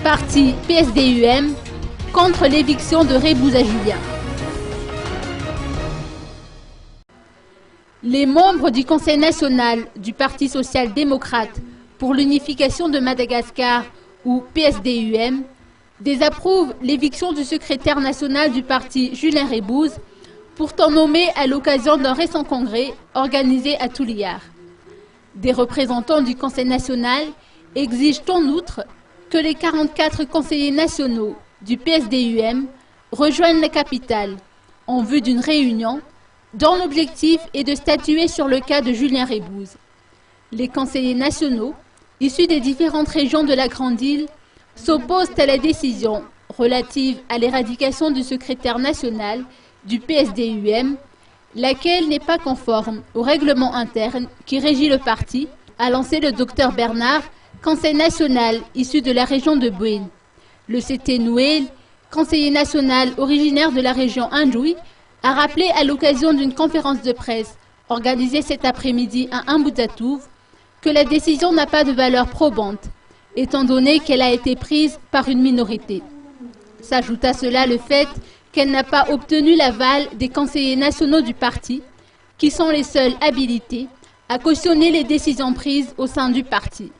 Parti PSD-UM contre l'éviction de Rebouza Julien. Les membres du Conseil national du Parti social-démocrate pour l'unification de Madagascar, ou PSD-UM, désapprouvent l'éviction du secrétaire national du parti Julien Rebouza, pourtant nommé à l'occasion d'un récent congrès organisé à Touliar. Des représentants du Conseil national exigent en outre que les 44 conseillers nationaux du PSD-UM rejoignent la capitale en vue d'une réunion dont l'objectif est de statuer sur le cas de Julien Rebouza. Les conseillers nationaux, issus des différentes régions de la Grande Île, s'opposent à la décision relative à l'éradication du secrétaire national du PSD-UM, laquelle n'est pas conforme au règlement interne qui régit le parti, a lancé le docteur Bernard, conseiller national issu de la région de Bouin. Le CT Nouel, conseiller national originaire de la région Anjouy, a rappelé à l'occasion d'une conférence de presse organisée cet après-midi à Mbouzatouf que la décision n'a pas de valeur probante, étant donné qu'elle a été prise par une minorité. S'ajoute à cela le fait qu'elle n'a pas obtenu l'aval des conseillers nationaux du parti, qui sont les seuls habilités à cautionner les décisions prises au sein du parti.